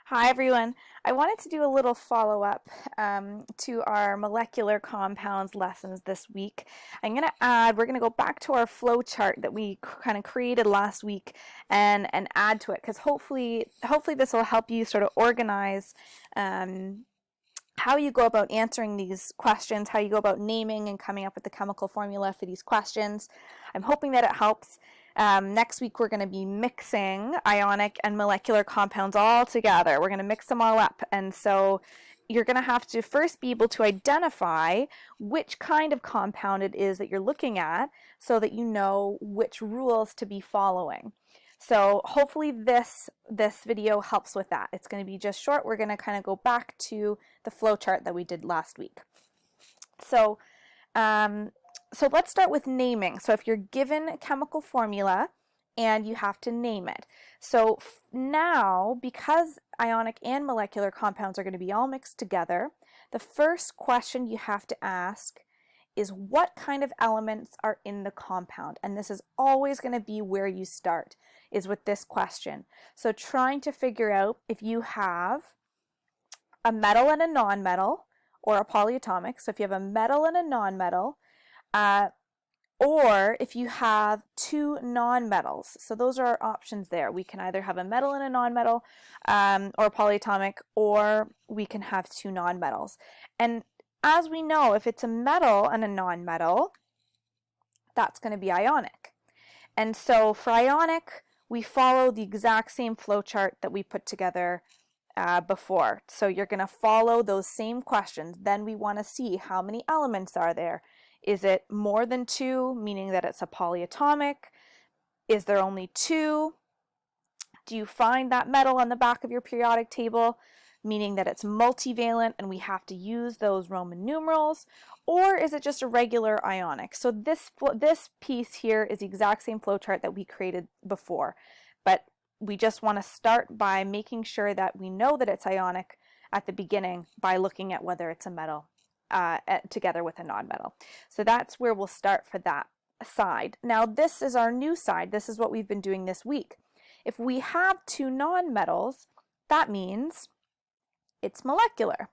Hi everyone. I wanted to do a little follow-up to our molecular compounds lessons this week. We're going to go back to our flow chart that we kind of created last week and add to it because hopefully this will help you sort of organize how you go about answering these questions, how you go about naming and coming up with the chemical formula for these questions. I'm hoping that it helps. Next week we're going to be mixing ionic and molecular compounds all together. We're going to mix them all up, and so you're going to have to first be able to identify which kind of compound it is that you're looking at so that you know which rules to be following. So hopefully this video helps with that. It's going to be just short. We're going to kind of go back to the flow chart that we did last week. So let's start with naming. So if you're given a chemical formula and you have to name it. So now, because ionic and molecular compounds are going to be all mixed together, the first question you have to ask is what kind of elements are in the compound? And this is always going to be where you start, is with this question. So trying to figure out if you have a metal and a nonmetal, or a polyatomic. So if you have a metal and a nonmetal, or if you have two nonmetals. So those are our options there. We can either have a metal and a nonmetal, or a polyatomic, or we can have two nonmetals. And as we know, if it's a metal and a nonmetal, that's going to be ionic. And so for ionic, we follow the exact same flow chart that we put together before. So you're going to follow those same questions. Then we want to see how many elements are there. Is it more than two, meaning that it's a polyatomic? Is there only two? Do you find that metal on the back of your periodic table, meaning that it's multivalent and we have to use those Roman numerals? Or is it just a regular ionic? So this piece here is the exact same flowchart that we created before, but we just want to start by making sure that we know that it's ionic at the beginning by looking at whether it's a metal together with a nonmetal. So that's where we'll start for that side. Now this is our new side. This is what we've been doing this week. If we have two nonmetals, that means it's molecular.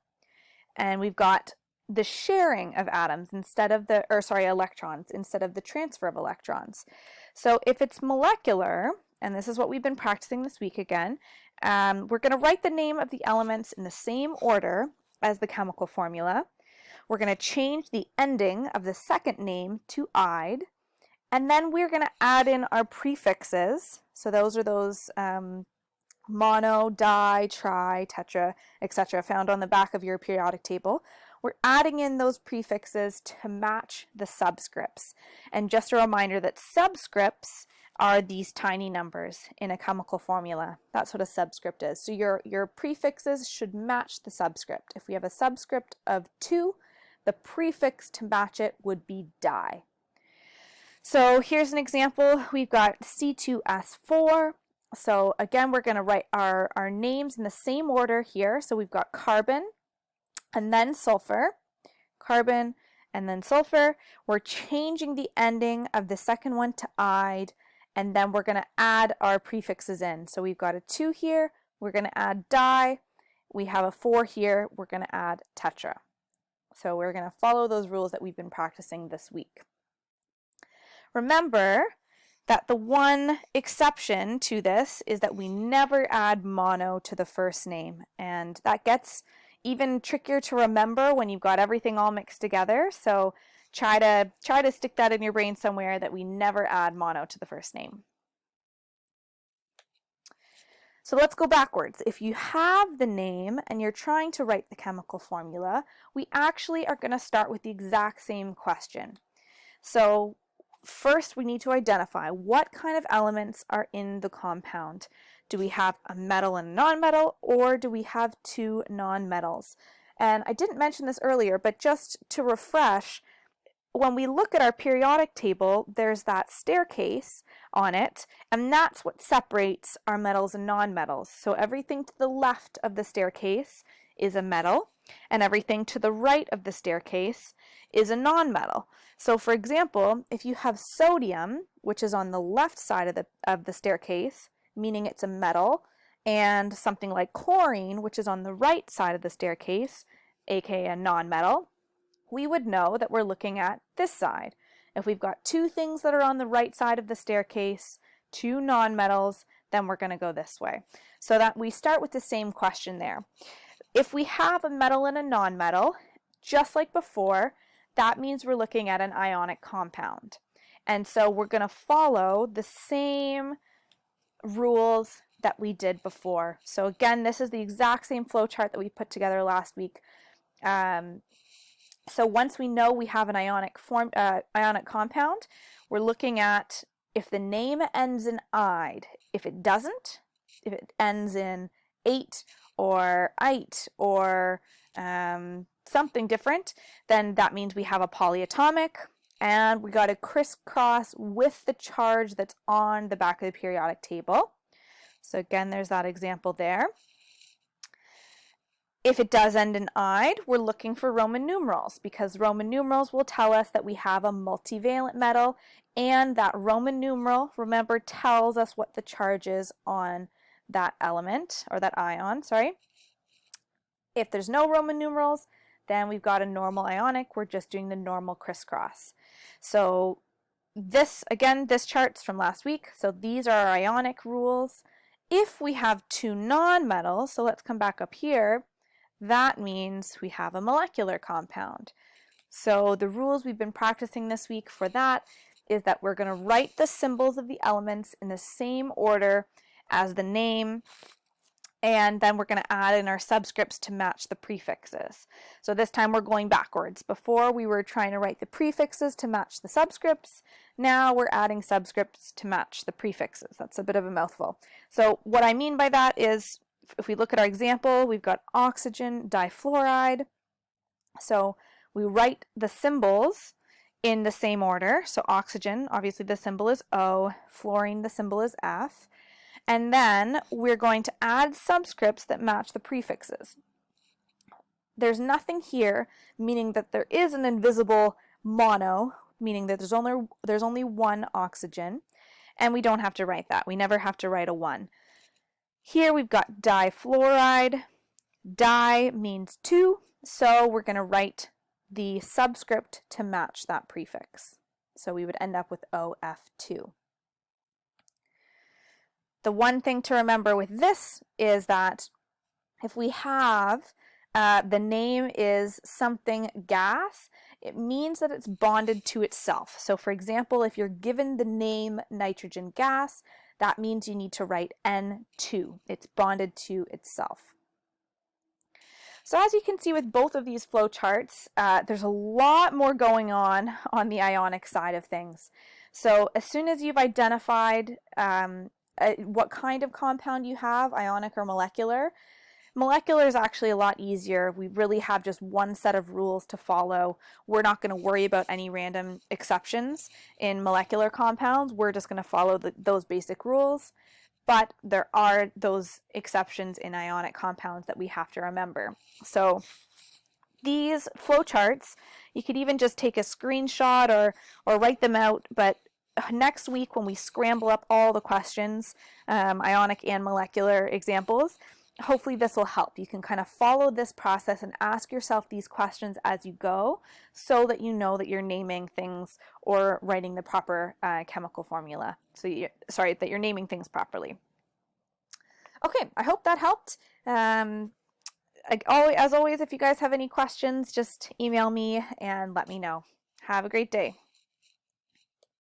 And we've got the sharing of atoms instead of electrons instead of the transfer of electrons. So if it's molecular, and this is what we've been practicing this week again, we're going to write the name of the elements in the same order as the chemical formula. We're going to change the ending of the second name to "ide," and then we're going to add in our prefixes. So those are those mono, di, tri, tetra, etc. found on the back of your periodic table. We're adding in those prefixes to match the subscripts. And just a reminder that subscripts are these tiny numbers in a chemical formula. That's what a subscript is. So your prefixes should match the subscript. If we have a subscript of 2, the prefix to match it would be di. So here's an example. We've got C2S4. So again, we're going to write our names in the same order here. So we've got carbon and then sulfur, carbon and then sulfur. We're changing the ending of the second one to "ide," and then we're going to add our prefixes in. So we've got a 2 here, we're going to add di. We have a 4 here, we're going to add tetra. So we're going to follow those rules that we've been practicing this week. Remember that the one exception to this is that we never add mono to the first name, and that gets even trickier to remember when you've got everything all mixed together. So try to stick that in your brain somewhere, that we never add mono to the first name. So let's go backwards. If you have the name and you're trying to write the chemical formula, we actually are going to start with the exact same question. So first we need to identify what kind of elements are in the compound. Do we have a metal and a nonmetal, or do we have two nonmetals? And I didn't mention this earlier, but just to refresh, when we look at our periodic table, there's that staircase on it, and that's what separates our metals and nonmetals. So everything to the left of the staircase is a metal, and everything to the right of the staircase is a nonmetal. So for example, if you have sodium, which is on the left side of the staircase, meaning it's a metal, and something like chlorine, which is on the right side of the staircase, aka a nonmetal, we would know that we're looking at this side. If we've got two things that are on the right side of the staircase, two nonmetals, then we're going to go this way. So that we start with the same question there. If we have a metal and a nonmetal, just like before, that means we're looking at an ionic compound. And so we're going to follow the same rules that we did before. So again, this is the exact same flow chart that we put together last week. So once we know we have an ionic compound, we're looking at if the name ends in "ide." If it doesn't, if it ends in "ate" or "ite" or something different, then that means we have a polyatomic, and we got to crisscross with the charge that's on the back of the periodic table. So again, there's that example there. If it does end in "ide," we're looking for Roman numerals, because Roman numerals will tell us that we have a multivalent metal, and that Roman numeral, remember, tells us what the charge is on that element, or that ion, sorry. If there's no Roman numerals, then we've got a normal ionic. We're just doing the normal crisscross. So this, again, this chart's from last week. So these are our ionic rules. If we have two nonmetals, so let's come back up here, that means we have a molecular compound. So the rules we've been practicing this week for that is that we're going to write the symbols of the elements in the same order as the name, and then we're going to add in our subscripts to match the prefixes. So this time we're going backwards. Before we were trying to write the prefixes to match the subscripts. Now we're adding subscripts to match the prefixes. That's a bit of a mouthful. So what I mean by that is, if we look at our example, we've got oxygen difluoride. So we write the symbols in the same order. So oxygen, obviously the symbol is O, fluorine, the symbol is F. And then we're going to add subscripts that match the prefixes. There's nothing here, meaning that there is an invisible mono, meaning that there's only one oxygen, and we don't have to write that. We never have to write a 1. Here we've got difluoride. Di means 2, so we're going to write the subscript to match that prefix. So we would end up with OF2. The one thing to remember with this is that if we have the name is something gas, it means that it's bonded to itself. So for example, if you're given the name nitrogen gas, that means you need to write N2. It's bonded to itself. So as you can see with both of these flow charts, there's a lot more going on the ionic side of things. So as soon as you've identified what kind of compound you have, ionic or molecular. Molecular is actually a lot easier. We really have just one set of rules to follow. We're not going to worry about any random exceptions in molecular compounds. We're just going to follow those basic rules. But there are those exceptions in ionic compounds that we have to remember. So these flowcharts, you could even just take a screenshot or write them out, but next week when we scramble up all the questions, ionic and molecular examples, hopefully this will help. You can kind of follow this process and ask yourself these questions as you go so that you know that you're naming things or writing the proper chemical formula. So that you're naming things properly. Okay, I hope that helped. As always, if you guys have any questions, just email me and let me know. Have a great day.